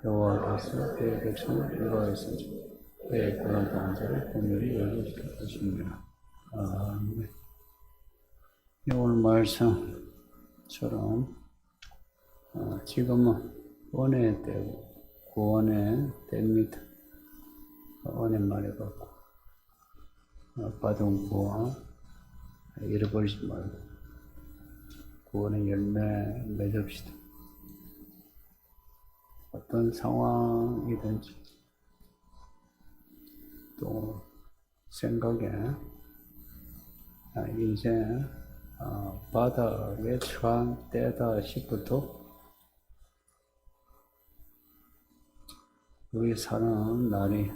여호와께서 그의 백성을 인도하였으니 그의 고난 당한 자를 공률히 열어주실 것입니다. 아멘. 오늘 말씀처럼 지금은 은혜의 때고 구원의 때입니다. 은혜 말해갖고 받은 구원 잃어버리지 말고 구원의 열매 맺읍시다. 어떤 상황이든지 또 생각에 인생 바닥에 처한 때다 싶어도 우리 사는 날이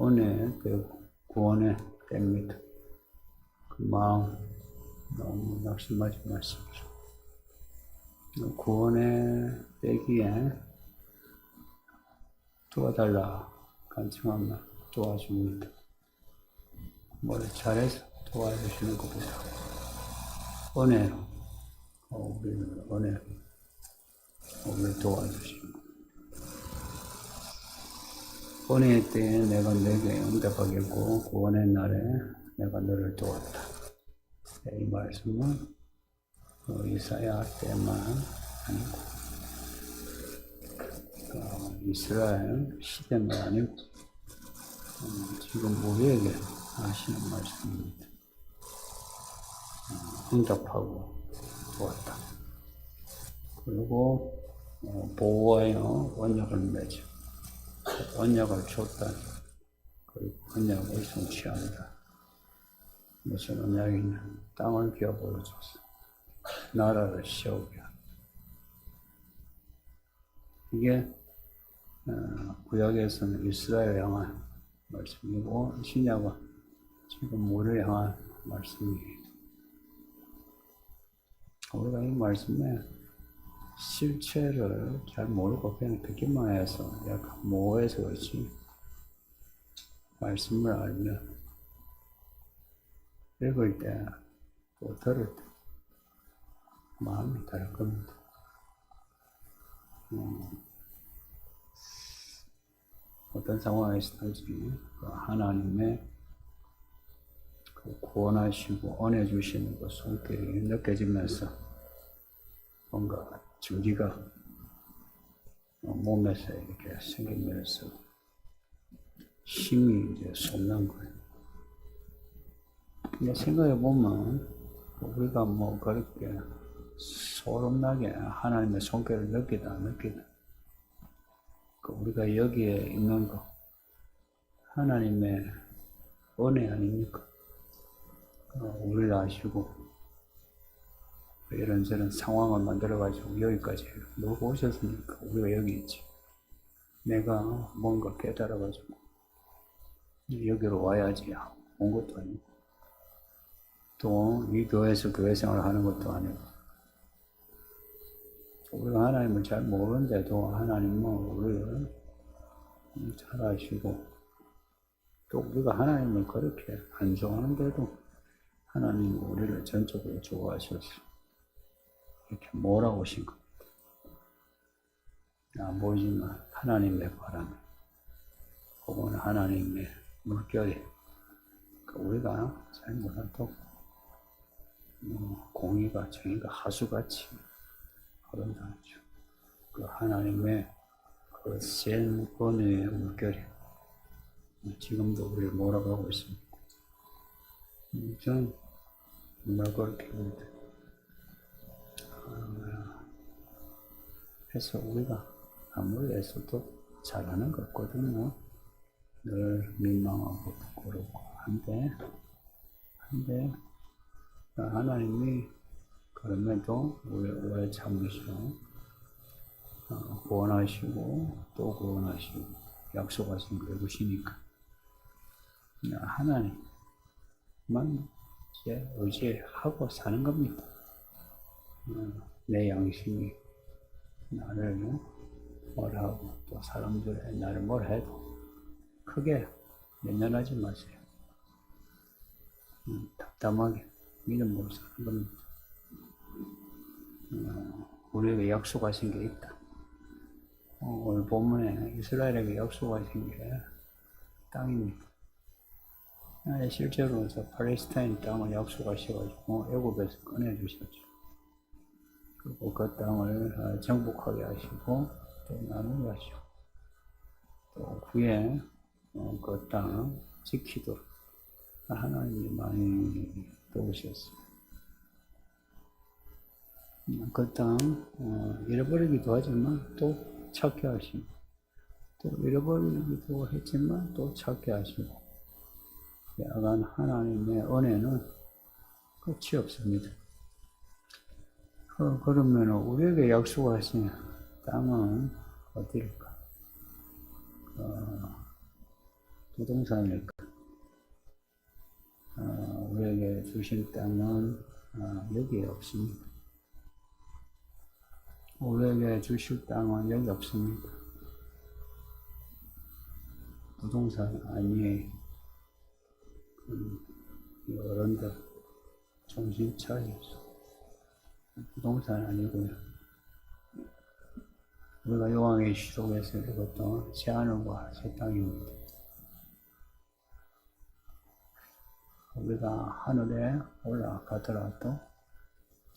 은혜의 때고 구원의 때입니다. 그 마음 너무 낙심하지 마십시오. 구원의 때기에 도와달라 간청하면 도와줍니다. 뭘 잘해서 도와주시는 것보다 은혜로 우리를 은혜로 우리를 도와주시는 것. 은혜의 때에 내가 내게 응답하겠고 구원의 날에 내가 너를 도왔다. 이 말씀은 이사야 때만 아니고 이스라엘 시대만 아니고 지금 우리에게 하시는 말씀입니다. 응답하고 도왔다. 그리고 보호하여 언약을 맺어 언약을 줬다. 그리고 언약을 성취한다. 무슨 언약이냐? 땅을 기업으로 줬어. 나라를 세우게 한다. 이게 구약에서는 이스라엘 향한 말씀이고 신약은 지금 우리를 향한 말씀이에요. 우리가 이 말씀에 실체를 잘 모르고 그냥 듣기만 해서 약간 모호해서 그렇지 말씀을 알면 읽을 때 또 들을 때 마음이 다를 겁니다. 어떤 상황에서든지 하나님의 구원하시고 은혜 주시는 그 손길이 느껴지면서 뭔가 증기가 몸에서 이렇게 생기면서 힘이 이제 솟는 거예요. 근데 생각해보면 우리가 뭐 그렇게 소름나게 하나님의 손길을 느끼다 안 느끼다 우리가 여기에 있는 거 하나님의 은혜 아닙니까? 우리를 아시고 이런저런 상황을 만들어가지고 여기까지 놓고 오셨으니까 우리가 여기 있지. 내가 뭔가 깨달아가지고 여기로 와야지 온 것도 아니고 또 이 교회에서 교회 생활을 하는 것도 아니고 우리가 하나님을 잘 모르는데도 하나님은 우리를 잘 아시고 또 우리가 하나님을 그렇게 안 좋아하는데도 하나님은 우리를 전적으로 좋아하셔서 이렇게 몰아오신 겁니다. 안 보이지만 하나님의 바람 혹은 하나님의 물결이 우리가 잘 몰라도 공의가 정의가 하수같이 흐른다죠. 그 하나님의 그 센 은혜의 물결이 지금도 우리를 몰아가고 있습니다. 저는 정말 그렇게 봅니다. 그래서 우리가 아무리 애써도 잘하는 것 없거든요. 늘 민망하고 부끄럽고 한데 하나님이 그럼에도 우리를 오래 참으시고 구원하시고 또 구원하시고 약속하신 걸 이루시니까 하나님만 이제 의지하고 사는 겁니다. 내 양심이 나를 뭐라 하고 또 사람들이 나를 뭐라 해도 크게 연연하지 마세요. 담담하게 믿음으로 사는 겁니다. 우리에게 약속하신 게 있다. 오늘 오늘 본문에 이스라엘에게 약속하신 게 땅입니다. 실제로 저 팔레스타인 땅을 약속하셔가지고 애굽에서 꺼내주셨죠. 그리고 그 땅을 정복하게 하시고 또 나누게 하시고 또 후에 그 땅 지키도록 하나님이 많이 도우셨어요. 그 땅 잃어버리기도 하지만 또 찾게 하시고 또 잃어버리기도 했지만 또 찾게 하시고 야간 하나님의 은혜는 끝이 없습니다. 그러면 우리에게 약속하신 땅은 어디일까? 부동산일까? 우리에게 주신 땅은 여기에 없습니다. 우리에게 주실 땅은 여기 없습니다. 부동산 아니에요. 어른들 정신 차리소. 부동산 아니고요. 우리가 요한의 시록에서 읽었던 새하늘과 새 땅입니다. 우리가 하늘에 올라가더라도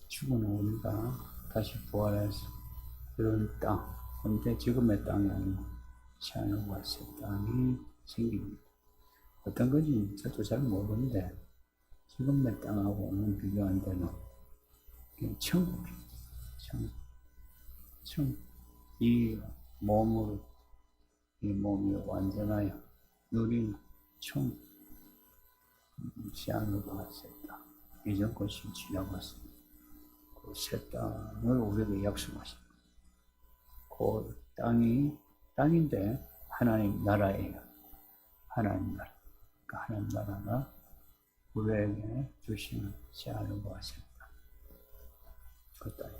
죽은 우리가 다시 부활해서 이런 땅, 근데 지금의 땅이 아니고 새하늘과 새 땅이 생깁니다. 어떤 건지 저도 잘 모르는데 지금의 땅하고는 비교 안 되는 천국입니다. 천국. 이 몸이 완전하여 누린 천국. 새하늘과 새 땅. 이전 것이 지나갔습니다. 그 새 땅을 우리에게 약속하십니다. 그 땅인데 하나님 나라예요. 하나님 나라. 그 하나님 나라가 우리에게 주시는 새하늘과 새 땅. 그 땅.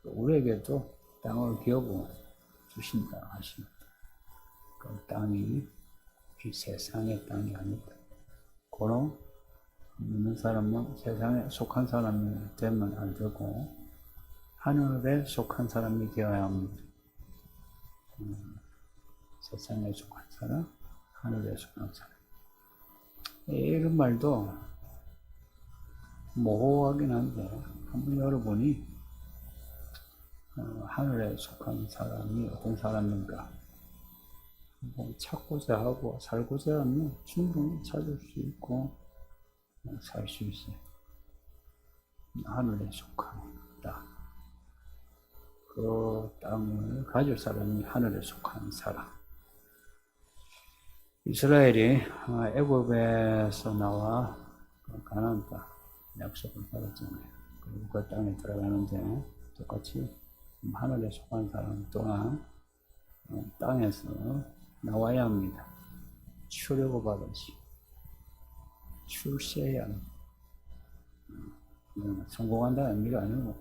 우리에게도 땅을 기업으로 주신다 하십니다. 그 땅이 이 세상의 땅이 아니다. 그런 믿는 사람은 세상에 속한 사람이 되면 안 되고 하늘에 속한 사람이 되어야 합니다. 세상에 속한 사람, 하늘에 속한 사람. 이런 말도 모호하긴 한데 한번 여러분이 하늘에 속한 사람이 어떤 사람인가 찾고자 하고 살고자 하면 충분히 찾을 수 있고 살 수 있어요. 하늘에 속한 땅. 그 땅을 가질 사람이 하늘에 속한 사람. 이스라엘이 애굽에서 나와 가나안 땅 약속을 받았잖아요. 그리고 그 땅에 들어가는데 똑같이 하늘에 속한 사람 또한 땅에서 나와야 합니다. 출애굽 받았지. 출세해야 합니다. 성공한다는 의미가 아니고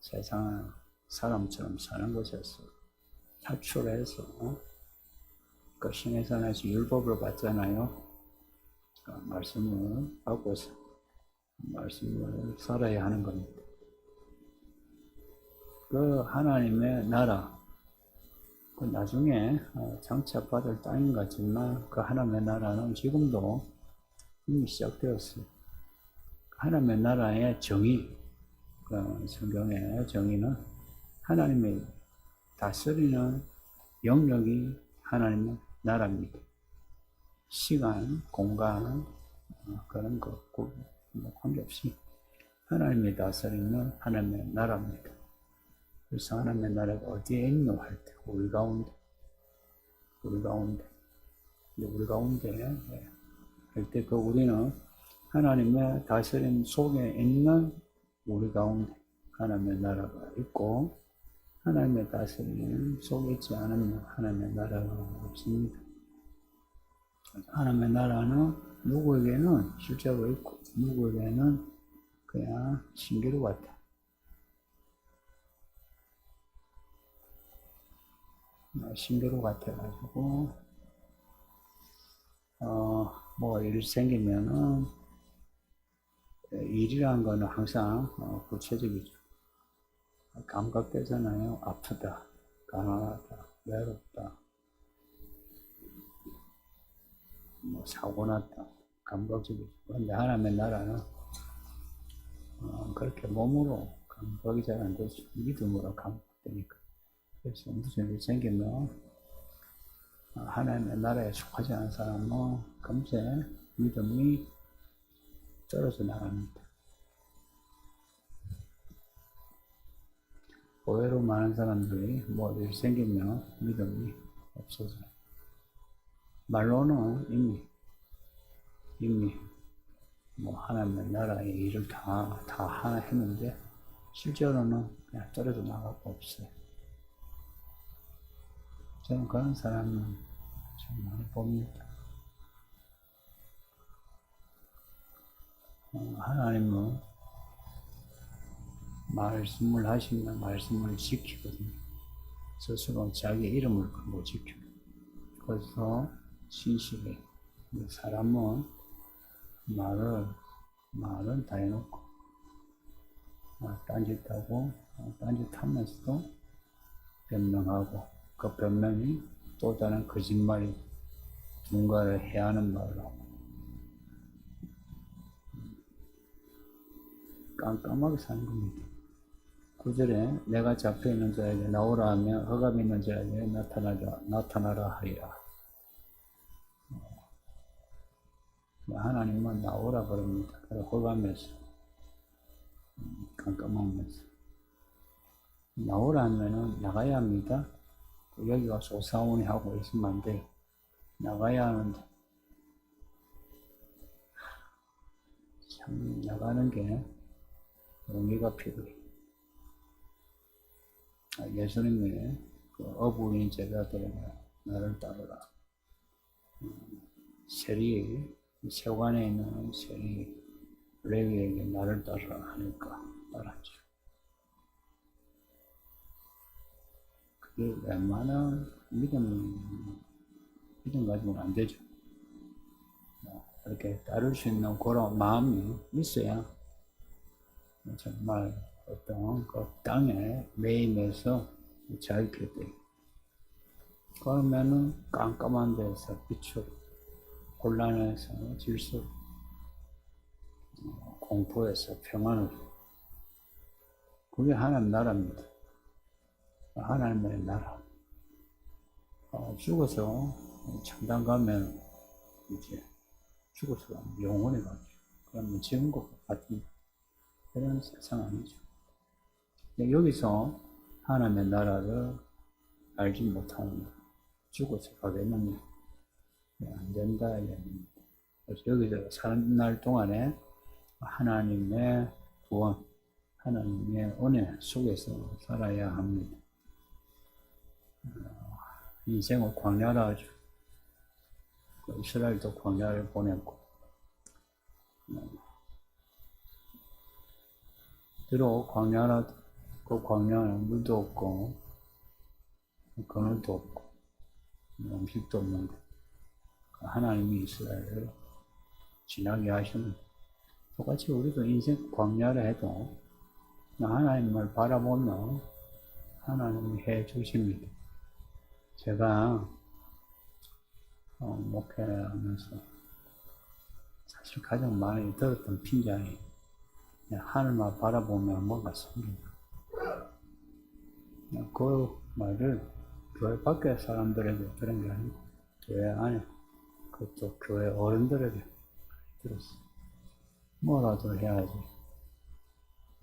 세상 사람처럼 사는 것에서 탈출해서 그 신의 산에서 율법을 받잖아요. 말씀을 받고서 말씀을 살아야 하는 겁니다. 그 하나님의 나라, 그 나중에 장차받을 땅인 같지만 그 하나님의 나라는 지금도 이미 시작되었어요. 하나님의 나라의 정의, 그 성경의 정의는 하나님의 다스리는 영역이 하나님의 나라입니다. 시간, 공간, 그런 거 관계없이 하나님이 다스리는 하나님의 나라입니다. 그래서 하나님의 나라가 어디에 있노 할 때 우리 가운데 할 때 그 우리는 하나님의 다스림 속에 있는 우리 가운데 하나님의 나라가 있고 하나님의 다스림 속에 있지 않으면 하나님의 나라가 없습니다. 하나님의 나라는 누구에게는 실제로 있고 누구에게는 그냥 신기루 같아. 신기루 같아가지고 뭐 일이 생기면은 일이라는 거는 항상 구체적이죠. 감각되잖아요. 아프다, 가난하다, 외롭다, 뭐 사고 났다, 감각적이지. 그런데 하나님의 나라는 그렇게 몸으로 감각이 잘 안 되죠. 믿음으로 감각되니까. 그래서 무슨 일이 생기면 하나님의 나라에 속하지 않은 사람은 금세 믿음이 떨어져 나갑니다. 의외로 많은 사람들이 뭐 일 생기면 믿음이 없어져요. 말로는 이미 뭐 하나님의 나라의 일을 다 하나 했는데 실제로는 그냥 떨어져 나가고 없어요. 저는 그런 사람은 좀 많이 봅니다. 하나님은 말씀을 하시면 말씀을 지키거든요. 스스로 자기 이름을 걸고 지켜요. 그래서 신실해. 사람은 말은 다 해놓고 딴짓하고 딴짓하면서도 변명하고 그 변명이 또 다른 거짓말이 누군가를 해하는 말을 하고 깜깜하게 사는 겁니다. 9절에 내가 잡혀있는 자에게 나오라 하며 흑암 있는 자에게 나타나라 하리라. 하나님은 나오라 그럽니다. 흑암에서 깜깜함에서 나오라 하면은 나가야 합니다. 여기 와서 오사오니 하고 있으면 안 돼요. 나가야 하는데 참 나가는 게 용기가 필요해. 예수님의 그 어부인 제자들에게 나를 따르라. 세관에 있는 세리 레위에게 나를 따르라 하니까 따랐죠. 그게 웬만한 믿음 가지고는 안 되죠. 이렇게 따를 수 있는 그런 마음이 있어야 정말 어떤 그 땅에 매임해서 잘 있게 돼요. 그러면은 깜깜한 데서 빛으로, 혼란에서 질서, 공포에서 평안으로. 그게 하나님 나라입니다. 하나님의 나라. 죽어서 천당 가면 이제 죽어서 영원히 가죠. 그러면 지은 것 같은 그런 세상 아니죠. 여기서 하나님의 나라를 알지 못하는 거, 죽어서 가겠느냐, 안 된다, 이야기입니다. 그래서 여기서 사는 날 동안에 하나님의 구원, 하나님의 은혜 속에서 살아야 합니다. 인생을 광야라 하죠. 이스라엘도 광야를 보냈고, 비록 광야라도 그 광야는 물도 없고 그늘도 없고 음식도 없는데 하나님이 이스라엘을 지나게 하시는, 똑같이 우리도 인생 광야를 해도 하나님을 바라보면 하나님이 해 주십니다. 제가 목회하면서 사실 가장 많이 들었던 핀잔이 하늘만 바라보면 뭔가 생긴다. 그 말을 교회 밖의 사람들에게 들은 게 아니고 교회 안에, 그것도 교회 어른들에게 들었어요. 뭐라도 해야지.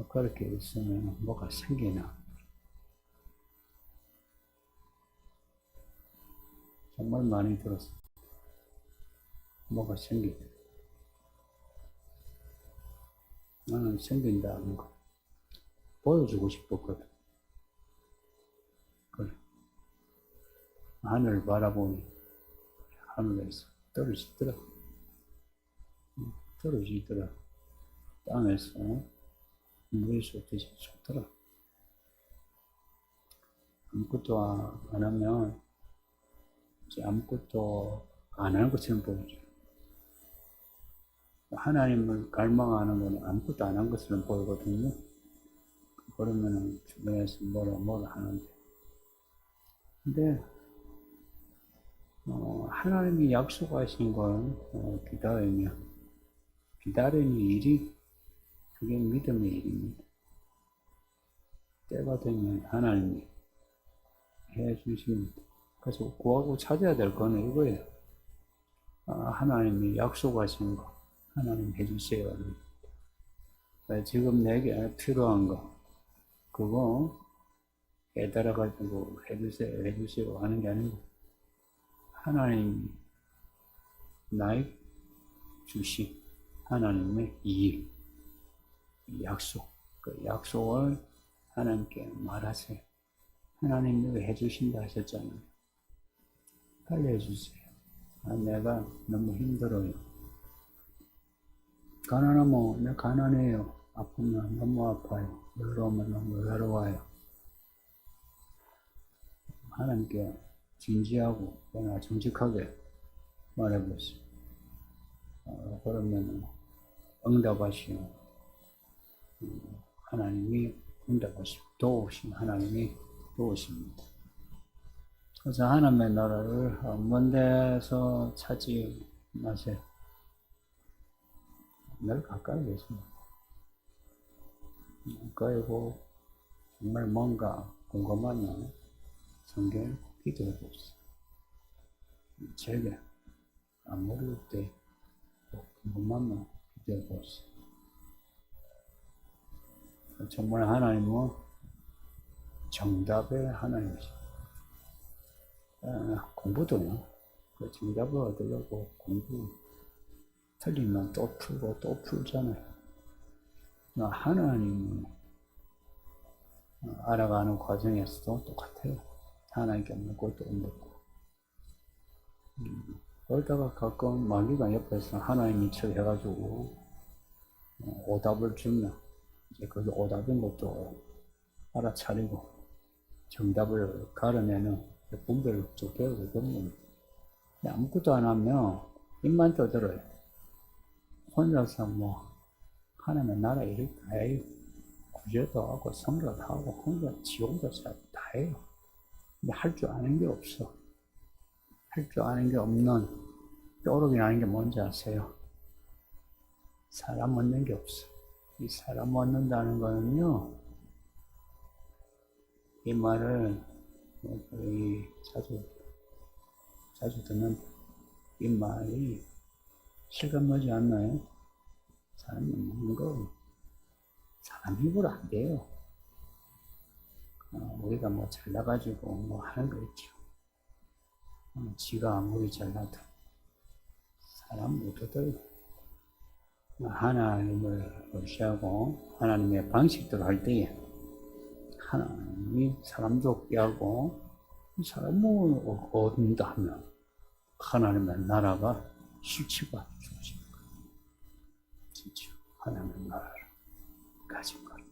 그렇게 있으면 뭐가 생기나. 정말 많이 들었어요. 뭐가 생기나. 나는 생긴다는 거 보여주고 싶었거든. 그래. 하늘을 바라보니 하늘에서 떨어지더라. 떨어지더라. 땅에서 물이 쏟듯이 쏟더라. 아무것도 안 하면 아무것도 안 하는 것처럼 보이죠. 하나님을 갈망하는 건 아무것도 안 한 것처럼 보이거든요. 그러면은 주변에서 뭐라 하는데. 근데 하나님이 약속하신 걸 기다리는 일이 그게 믿음의 일입니다. 때가 되면 하나님이 해 주십니다. 그래서 구하고 찾아야 될 거는 이거예요. 하나님이 약속하신 거 하나님 해주세요. 지금 내게 필요한 거 그거 깨달아가지고 해주세요 하는 게 아니고 하나님이 나의 주신 하나님의 일, 약속, 그 약속을 하나님께 말하세요. 하나님이 해주신다 하셨잖아요. 빨리 해주세요. 내가 너무 힘들어요. 가난하면 내가 가난해요. 아프면 너무 아파요. 외로우면 너무 외로워요. 하나님께 진지하고 그러나 정직하게 말해보세요. 그러면 응답하시오. 하나님이 응답하시오. 도우신 하나님이 도우십니다. 그래서 하나님의 나라를 먼 데서 찾지 마세요. 늘 가까이 계십니다. 가까이고 정말 뭔가 궁금하면 성경을 기도해 봅시다. 제게 아무리 때 궁금하면 기도해 봅시다. 정말 하나님은 정답의 하나님이십니다. 공부도요. 그 정답을 얻으려고 공부 틀리면 또 풀고 또 풀잖아요. 하나님을 알아가는 과정에서도 똑같아요. 하나님께 묻고 또 묻고. 그러다가 가끔 마귀가 옆에서 하나님이 척해가지고 오답을 주면 이제 그게 오답인 것도 알아차리고 정답을 가려내는 분별을 쭉 배우고 그런 겁니다. 아무것도 안 하면 입만 떠들어요. 혼자서 하나님의 나라 일 다 해요. 구제도 하고 성가도 하고 혼자 지 혼자 다 해요. 근데 할 줄 아는 게 없어. 할 줄 아는 게 없는 뾰룩이라는 게 뭔지 아세요? 사람 얻는 게 없어. 이 사람 얻는다는 거는요, 이 말을 거의 자주 듣는 이 말이 실감나지 않나요? 사람 얻는 거 사람 힘으로 안 돼요. 우리가 잘나가지고 하는 거 있죠. 지가 아무리 잘나도 사람 못 얻어요. 하나님을 의지하고 하나님의 방식대로 할 때에 하나님이 사람도 없게 하고 사람을 얻는다 하면 하나님의 나라가 실체가 주어지는 거예요. 진짜 하나님의 나라를 가진 거예요.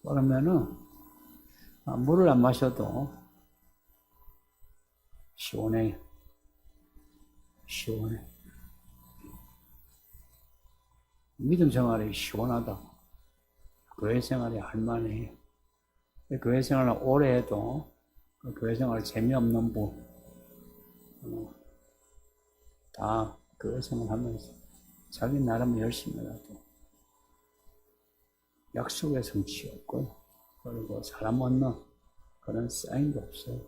그러면은 물을 안 마셔도 시원해요. 시원해. 믿음 생활이 시원하다. 교회 생활이 할만해요. 교회 생활을 오래 해도 그 교회 생활 재미없는 분, 다 교회 생활 하면서 자기 나름 열심히 해도 약속의 성취 없고요. 그리고 사람 얻는 그런 사인도 없어요.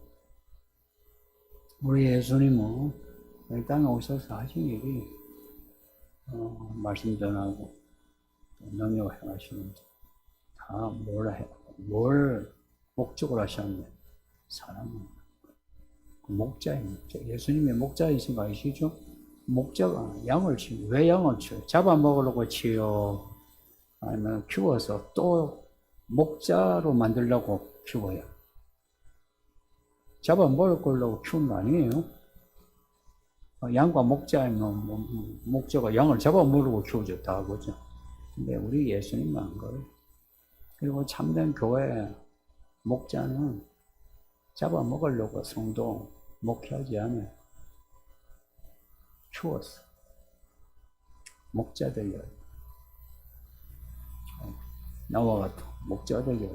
우리 예수님은 이 땅에 오셔서 하신 일이 말씀 전하고 능력 행하시는데 다 뭘 목적으로 하셨는데 사람은 목자예요. 예수님이 목자이신 거 아시죠? 목자가 양을 치고 왜 양을 치요? 잡아먹으려고 치요? 아니면 키워서 또 목자로 만들려고 키워요? 잡아먹을 거려고 키운 거 아니에요? 양과 목자면 목자가 양을 잡아먹으려고 키우죠. 다 그죠? 근데 우리 예수님은 안 그래요. 그리고 참된 교회 목자는 잡아먹으려고 성도 목회하지 않아요. 키웠어. 목자 되려. 나와 같은 목자 되려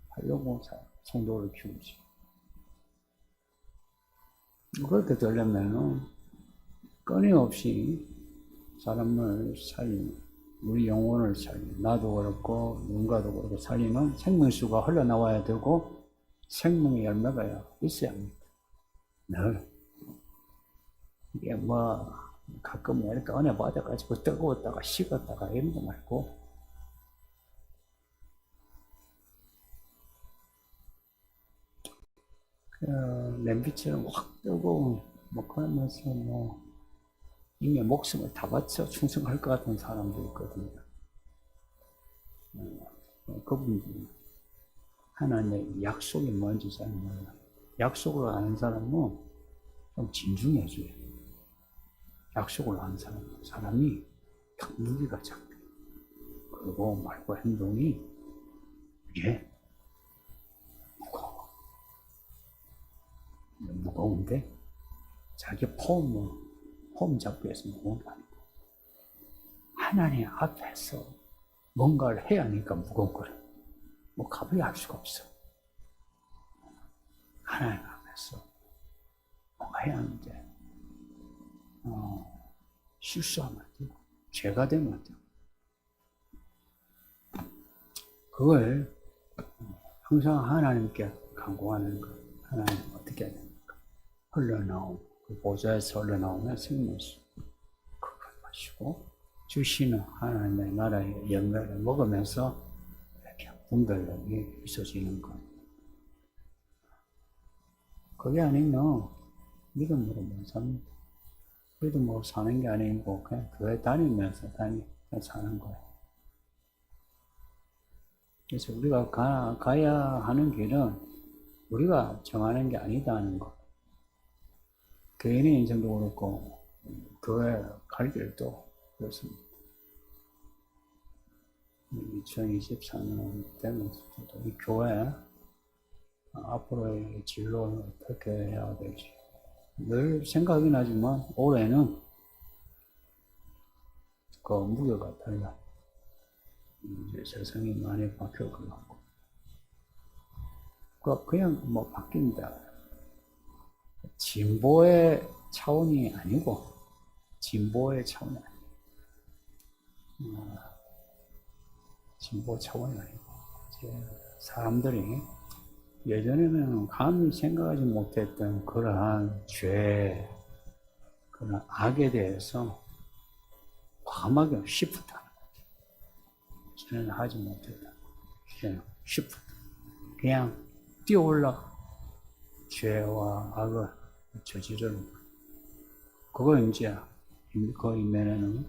하려고 성도를 키우지. 그렇게 되려면은 끊임없이 사람을 살리는, 우리 영혼을 살리는, 나도 그렇고 누군가도 그렇고 살리는 생명수가 흘러나와야 되고 생명의 열매가 있어야 합니다. 늘. 이게 뭐 가끔 이렇게 은혜 받아가지고 뜨거웠다가 식었다가 이런 거 말고 냄비처럼 확 뜨거운 뭐 그러면서 뭐 이미 목숨을 다 바쳐 충성할 것 같은 사람도 있거든요. 그분들 하나님의 약속이 뭔지 잘 몰라요. 약속을 아는 사람은 좀 진중해져요. 약속을 아는 사람이 딱 무기가 잡혀요. 그리고 말과 행동이 이게 무거운데 자기 폼 잡기 위해서 무거운 게 아니고 하나님 앞에서 뭔가를 해야 하니까 무거운 거래. 뭐 가만히 할 수가 없어. 하나님 앞에서 뭔가 해야 하는데 실수하면 안 되고 죄가 되면 안 되고 그걸 항상 하나님께 간구하는 거. 하나님 어떻게 해야 됩니까? 흘러나온 그 보좌에서 흘러나오는 생명수 그걸 마시고 주시는 하나님의 나라의 열매를 먹으면서 이렇게 분별력이 있어지는 것. 그게 아니면 믿음으로 못 삽니다. 믿음으로 사는 게 아니고 그냥 교회 다니면서 사는 거예요. 그래서 우리가 가야 하는 길은 우리가 정하는 게 아니다는 거. 개인의 인생도 그렇고 교회 갈 길도 그렇습니다. 2024년 되면서 이 교회 앞으로의 진로를 어떻게 해야 될지 늘 생각이 나지만 올해는 그 무게가 달라. 이제 세상이 많이 바뀌어가고 그냥 뭐 바뀐다. 진보의 차원이 아니고 진보의 차원이 아니고 진보 차원이 아니고 이제 사람들이 예전에는 감히 생각하지 못했던 그러한 죄, 그런 악에 대해서 과감하게 시프트하는 거죠. 전에는 하지 못했다. 이제는 시프트. 그냥 뛰어올라 죄와 악을 저지르는 거예요. 그걸 이제 그 이면에는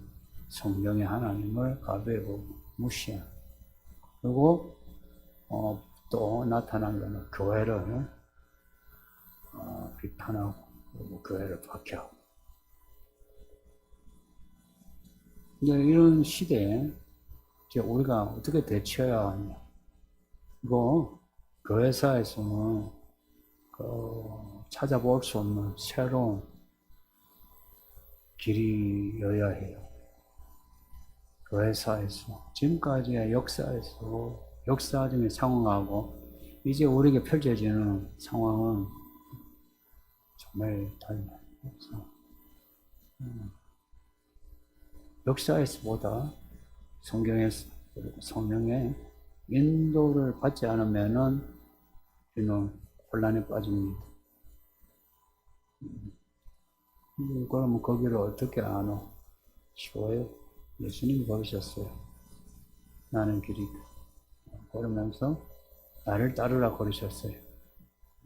성경의 하나님을 가벼워 무시하는 그리고 또 나타난 거는 교회를 비판하고 그리고 교회를 박해하고 이제 이런 시대에 이제 우리가 어떻게 대처해야 하냐 이거 교회사에서는 찾아볼 수 없는 새로운 길이여야 해요. 교회사에서 지금까지의 역사적인 상황하고 이제 우리에게 펼쳐지는 상황은 정말 달라요. 그래서 역사에서보다 성경에서 그리고 성령의 인도를 받지 않으면은 우리는 혼란에 빠집니다. 그러면 거기를 어떻게 아노? 쉬워요. 예수님이 걸으셨어요. 나는 길이 걸으면서 나를 따르라 걸으셨어요.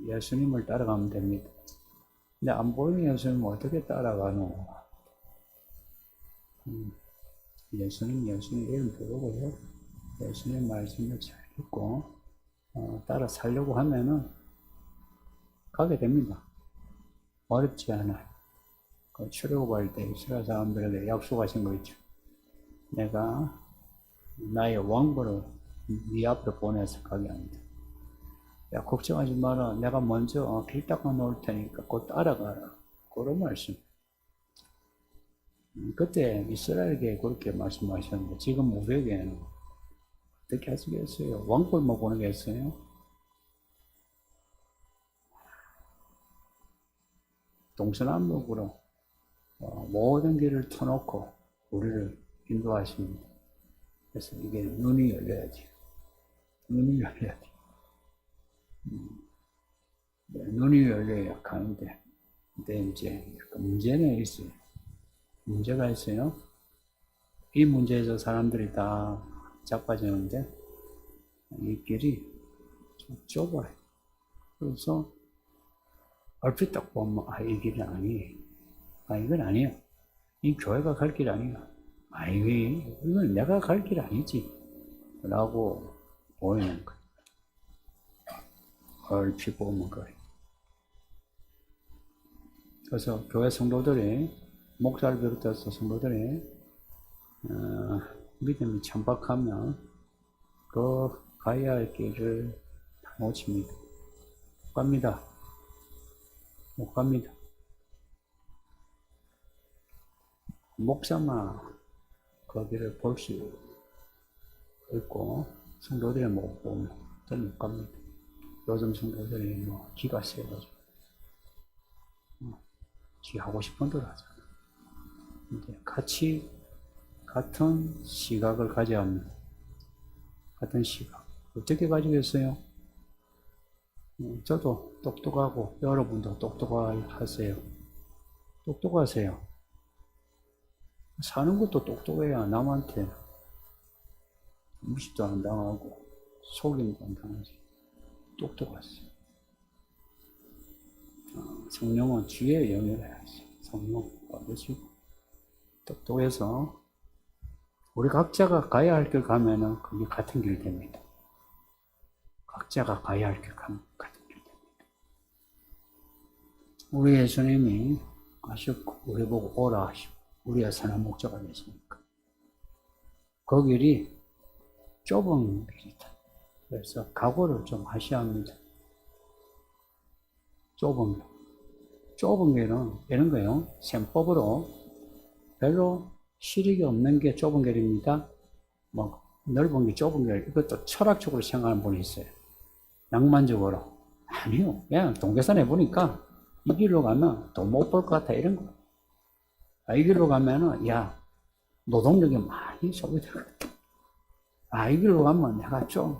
예수님을 따라가면 됩니다. 근데 안 보이는 예수님은 어떻게 따라가노? 예수님 이름 부르고요. 예수님 말씀을 잘 듣고 따라 살려고 하면은 가게 됩니다. 어렵지 않아요. 그 출애굽할 때 이스라엘 사람들에게 약속하신 거 있죠. 내가 나의 왕보를 네 앞으로 보내서 가게 합니다. 야, 걱정하지 마라. 내가 먼저 길 닦아 놓을 테니까 곧 따라가라. 그런 말씀. 그때 이스라엘에게 그렇게 말씀하셨는데 지금 우리에게는 어떻게 하시겠어요? 왕벌만 보내겠어요? 동서남북으로 모든 길을 터놓고 우리를 인도하십니다. 그래서 이게 눈이 열려야지. 눈이 열려야지. 네, 눈이 열려야 가는데, 근데 이제 문제는 있어요. 문제가 있어요. 이 문제에서 사람들이 다 자빠지는데, 이 길이 좀 좁아요. 그래서 얼핏 딱 보면, 이 길이 아니에요. 이건 아니에요. 이 교회가 갈 길 아니야. 이건 내가 갈 길 아니지. 라고 보이는 거예요. 얼핏 보면 그래. 그래서 교회 성도들이, 목사를 비롯해서 성도들이, 믿음이 천박하면 그 가야 할 길을 다 놓칩니다. 못 갑니다. 못 갑니다. 목사만 거기를 볼 수 있고, 성도들이 못 보면 또 못 갑니다. 요즘 성도들이 기가 세가지고, 지 하고 싶은 대로 하잖아. 근데 같은 시각을 가져야 합니다. 같은 시각. 어떻게 가지겠어요? 저도 똑똑하고, 여러분도 똑똑하세요. 똑똑하세요. 사는 것도 똑똑해야 남한테 무시도 안 당하고 속임도 안 당하지. 똑똑하세요. 성령은 주의 영이라야지. 성령 받으시고 똑똑해서 우리 각자가 가야 할 길 가면은 그게 같은 길 됩니다. 각자가 가야 할 길 가면 같은 길 됩니다. 우리 예수님이 하셨고 우리 보고 오라 하시고 우리가 선한 목자가 되시니까 그 길이 좁은 길이다. 그래서 각오를 좀 하셔야 합니다. 좁은 길은 이런 거예요. 셈법으로 별로 실익이 없는 게 좁은 길입니다. 넓은 게 좁은 길, 이것도 철학적으로 생각하는 분이 있어요. 낭만적으로. 아니요. 그냥 동계산 해보니까 이 길로 가면 돈 못 벌 것 같아, 이런 거. 이 길로 가면은, 노동력이 많이 소비되거든. 이 길로 가면 내가 좀,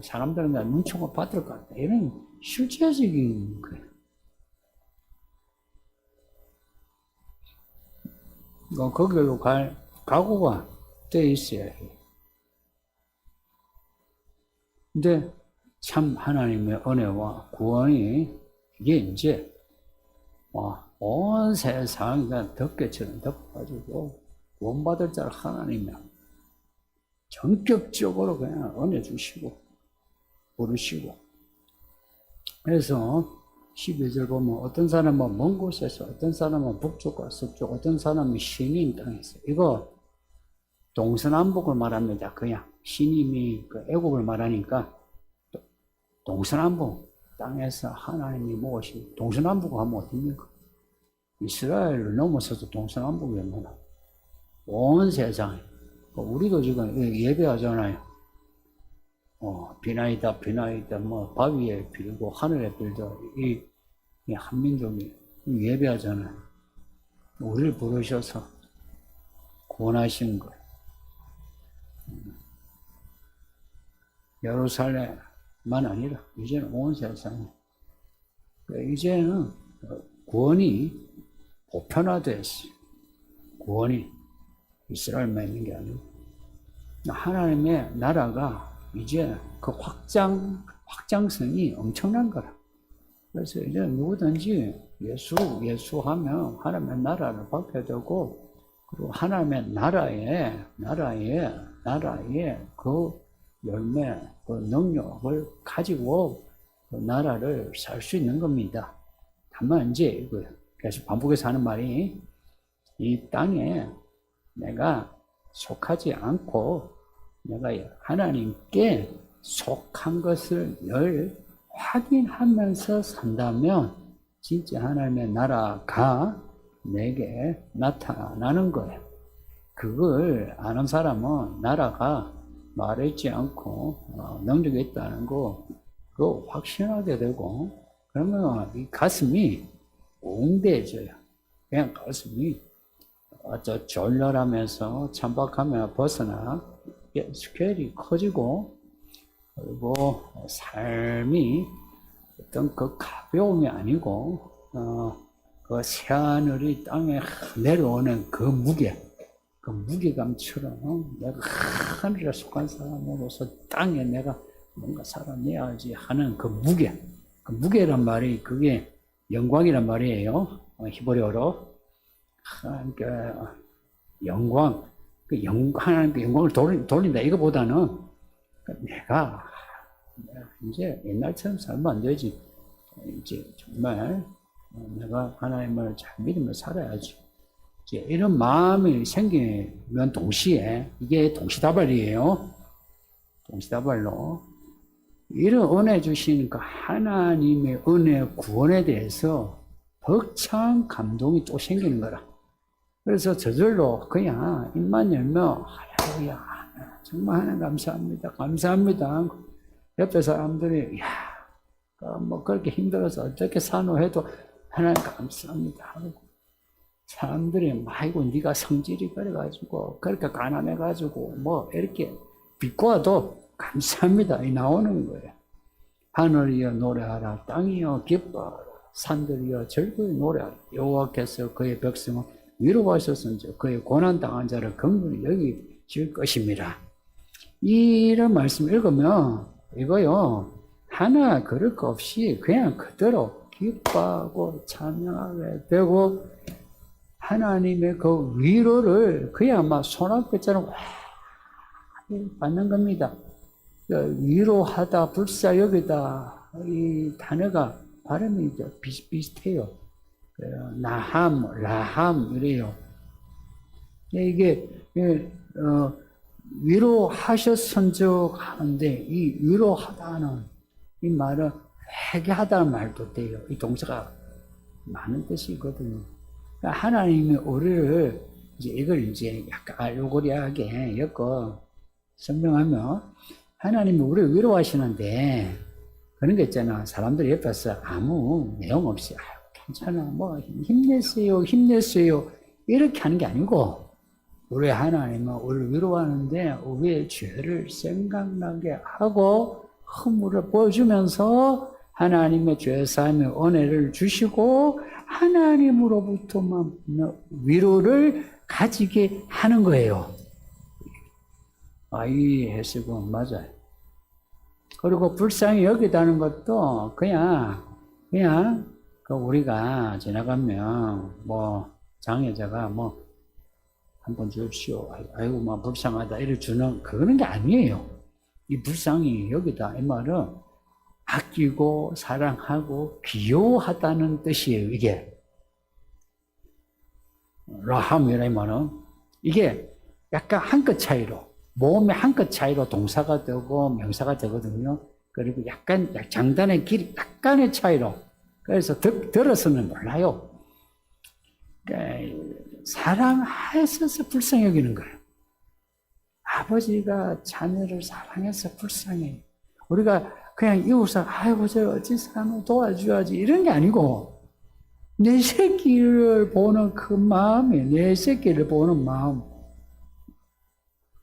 사람들은 내가 눈총을 받을 것 같아. 이런 실제적인 거예요. 그 길로 갈 각오가 돼 있어야 해요. 근데 참 하나님의 은혜와 구원이 이게 이제 온 세상이 덮개처럼 덮어가지고 구원받을 자를 하나님이 전격적으로 그냥 은혜 주시고 부르시고 그래서 12절 보면 어떤 사람은 먼 곳에서 어떤 사람은 북쪽과 서쪽 어떤 사람은 시님 땅에서 이거 동서남북을 말합니다. 그냥 시님이 그 애국을 말하니까 동서남북 땅에서 하나님이 모으시고 동서남북 하면 어딥니까? 이스라엘을 넘어서서 동서남북이 얼마나 온 세상에 우리도 지금 예배하잖아요. 비나이다 밥 위에 빌고 하늘에 빌도 이 한민족이 예배하잖아요. 우리를 부르셔서 구원하신 거예요. 예루살렘만 아니라 이제는 온 세상에 이제는 구원이 보편화됐어요. 구원이 이스라엘만 있는 게 아니고 하나님의 나라가 이제 그 확장성이 엄청난 거라. 그래서 이제 누구든지 예수하면 하나님의 나라를 받게 되고, 그리고 하나님의 나라의 그 열매, 그 능력을 가지고 그 나라를 살 수 있는 겁니다. 다만 이제 계속 반복해서 하는 말이 이 땅에 내가 속하지 않고 내가 하나님께 속한 것을 늘 확인하면서 산다면 진짜 하나님의 나라가 내게 나타나는 거예요. 그걸 아는 사람은 나라가 말했지 않고 능력이 있다는 거 그거 확신하게 되고 그러면 이 가슴이 웅대해져요. 그냥 가슴이 졸렬하면서 참박하며 벗어나 스케일이 커지고, 그리고 삶이 어떤 그 가벼움이 아니고 그 새하늘이 땅에 내려오는 그 무게감처럼 내가 하늘에 속한 사람으로서 땅에 내가 뭔가 살아내야지 하는 그 무게란 말이 그게 영광이란 말이에요. 히브리어로. 그러니까 영광, 하나님께 영광을 돌린다. 이거보다는 내가 이제 옛날처럼 살면 안 되지. 이제 정말 내가 하나님을 잘 믿으며 살아야지. 이제 이런 마음이 생기면 동시에, 이게 동시다발이에요. 동시다발로. 이런 은혜 주신 그 하나님의 은혜 구원에 대해서 벅찬 감동이 또 생기는 거라. 그래서 저절로 그냥 입만 열면 할렐루야, 정말 하나님 감사합니다, 감사합니다. 옆에 사람들이 뭐 그렇게 힘들어서 어떻게 사노 해도 하나님 감사합니다 하고, 사람들이 아이고 네가 성질이 그래가지고 그렇게 가난해가지고 뭐 이렇게 비꼬아도 감사합니다 이 나오는 거예요. 하늘이여 노래하라, 땅이여 기뻐하라, 산들이여 즐거이 노래하라. 여호와께서 그의 백성을 위로하셨은지 그의 고난당한 자를 긍휼히 여기실 것입니다. 이런 말씀 읽으면 이거요, 하나 그럴 거 없이 그냥 그대로 기뻐하고 찬양하게 되고, 하나님의 그 위로를 그냥 막 손아귀처럼 받는 겁니다. 위로하다, 불사여기다, 이 단어가 발음이 비슷비슷해요. 나함, 라함 이래요. 이게 위로하셨은즉 하는데, 이 위로하다는 이 말은 회개하다는 말도 돼요. 이 동사가 많은 뜻이거든요. 그러니까 하나님이 우리를 이걸 이제 약간 알고리하게 엮어 설명하면, 하나님이 우리를 위로하시는데 그런 게 있잖아. 사람들이 옆에서 아무 내용 없이 괜찮아, 뭐 힘내세요, 힘내세요 이렇게 하는 게 아니고, 우리 하나님은 우리를 위로하는데 우리의 죄를 생각나게 하고 허물을 보여주면서 하나님의 죄사함의 은혜를 주시고 하나님으로부터만 위로를 가지게 하는 거예요. 이 해석은 맞아요. 그리고 불쌍히 여기다는 것도 그냥 우리가 지나가면 뭐 장애자가 뭐 한번 주십시오, 아이고 막 불쌍하다 이래 주는 그런 게 아니에요. 이 불쌍히 여기다 이 말은 아끼고 사랑하고 귀여워하다는 뜻이에요. 이게 라함이라는 말은 이게 약간 한 끗 차이로, 모음의 한 끗 차이로 동사가 되고 명사가 되거든요. 그리고 약간 장단의 길 약간의 차이로, 그래서 들어서는 몰라요. 그러니까 사랑하셔서 불쌍히 여기는 거예요. 아버지가 자녀를 사랑해서 불쌍해. 우리가 그냥 이웃을 아이고 저 어찌 사람 도와줘야지 이런 게 아니고, 내 새끼를 보는 그 마음이, 내 새끼를 보는 마음.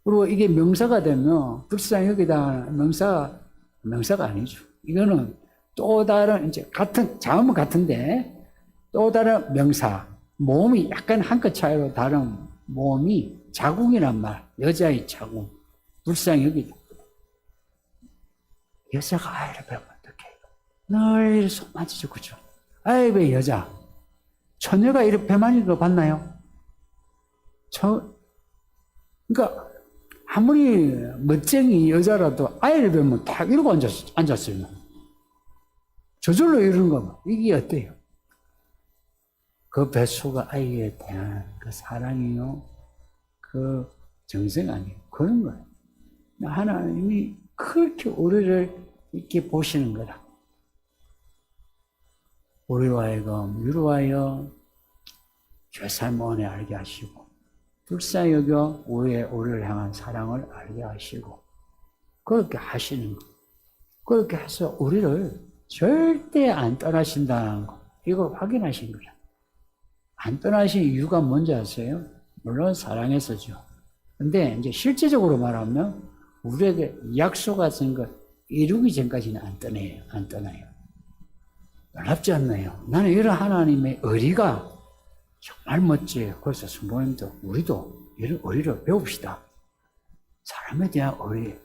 그리고 이게 명사가 되면 불쌍히 여기다 명사가 아니죠. 이거는 또 다른 이제 같은 자음은 같은데 또 다른 명사, 모음이 약간 한 끗 차이로 다른 모음이 자궁이란 말, 여자의 자궁, 불쌍히 여기다. 여자가 아이를 배우면 어떡해? 늘 손 만지죠, 그죠? 아이, 왜 여자? 처녀가 이렇게 배 만지는 거 봤나요? 그러니까, 아무리 멋쟁이 여자라도 아이를 배우면 딱 이러고 앉았어요. 저절로 이러는 거, 이게 어때요? 그 뱃속의 아이에 대한 그 사랑이요, 그 정성 아니에요. 그런 거예요. 하나님이 그렇게 우리를 이렇게 보시는 거다. 우리로 하여금 위로하여 죄사함 은혜 알게 하시고, 불쌍히 여겨 우리를 향한 사랑을 알게 하시고, 그렇게 하시는 거. 그렇게 해서 우리를 절대 안 떠나신다는 거. 이걸 확인하신 거예요. 안 떠나신 이유가 뭔지 아세요? 물론 사랑해서죠. 근데 이제 실제적으로 말하면 우리에게 약속 같은 거 이루기 전까지는 안 떠나요. 안 떠나요. 놀랍지 않나요? 나는 이런 하나님의 의리가 정말 멋져요. 그래서 성도님도 우리도 이런 의리를 배웁시다. 사람에 대한 의리.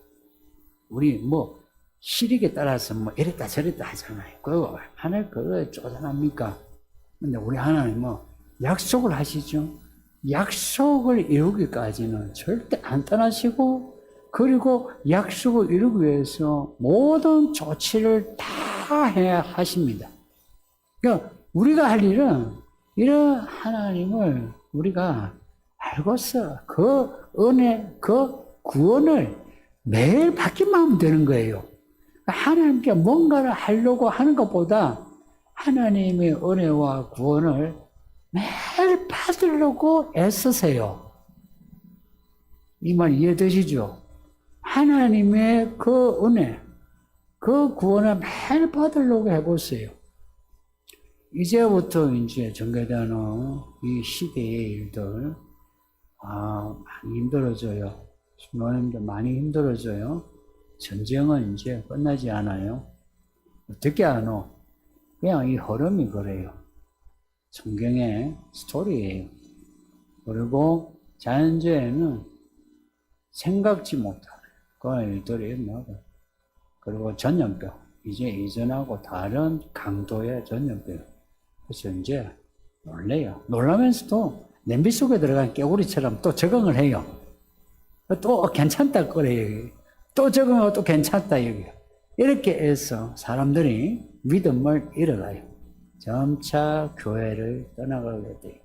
우리 뭐 시력에 따라서 뭐 이랬다 저랬다 하잖아요. 그거 하나님 그거 쪼잔합니까? 근데 우리 하나님은 약속을 하시죠. 약속을 이루기까지는 절대 안 떠나시고, 그리고 약속을 이루기 위해서 모든 조치를 다 해야 하십니다. 그러니까 우리가 할 일은 이런 하나님을 우리가 알고서 그 은혜, 그 구원을 매일 받기만 하면 되는 거예요. 하나님께 뭔가를 하려고 하는 것보다 하나님의 은혜와 구원을 매일 받으려고 애쓰세요. 이 말 이해되시죠? 하나님의 그 은혜, 그 구원을 매일 받으려고 해보세요. 이제부터 이제 전개되는 이 시대의 일들, 많이 힘들어져요. 신부님들 많이 힘들어져요. 전쟁은 이제 끝나지 않아요. 어떻게 아노? 그냥 이 흐름이 그래요. 성경의 스토리예요. 그리고 자연재해는 생각지 못할 그런 일들이 나고, 그리고 전염병, 이제 이전하고 다른 강도의 전염병. 그래서 이제 놀래요. 놀라면서도 냄비 속에 들어간 깨구리처럼 또 적응을 해요. 또 괜찮다 그래요. 또 적응하고 또 괜찮다 여기. 이렇게 해서 사람들이 믿음을 잃어가요. 점차 교회를 떠나가게 돼요.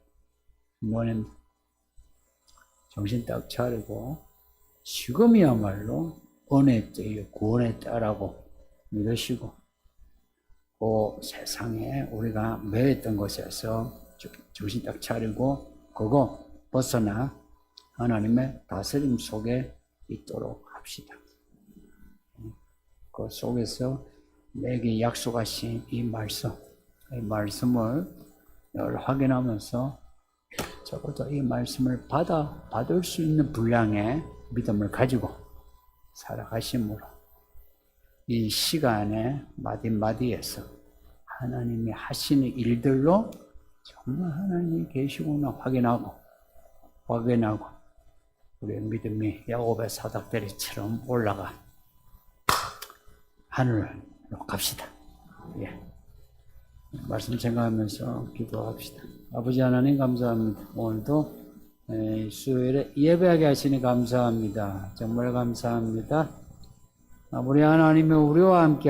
뭐는 정신 딱 차리고 지금이야말로 은혜의 때요, 구원의 때라고 믿으시고, 그 세상에 우리가 매였던 곳에서 정신 딱 차리고 그거 벗어나 하나님의 다스림 속에 있도록 합시다. 그 속에서 내게 약속하신 이 말씀을 늘 확인하면서 적어도 이 말씀을 받을 수 있는 분량의 믿음을 가지고 살아가심으로 이 시간의 마디마디에서 하나님이 하시는 일들로 정말 하나님이 계시구나 확인하고 우리의 믿음이 야곱의 사닥다리처럼 올라가 하늘로 갑시다. 예. 말씀 생각하면서 기도합시다. 아버지 하나님 감사합니다. 오늘도 수요일에 예배하게 하시니 감사합니다. 정말 감사합니다. 우리 하나님이 우리와 함께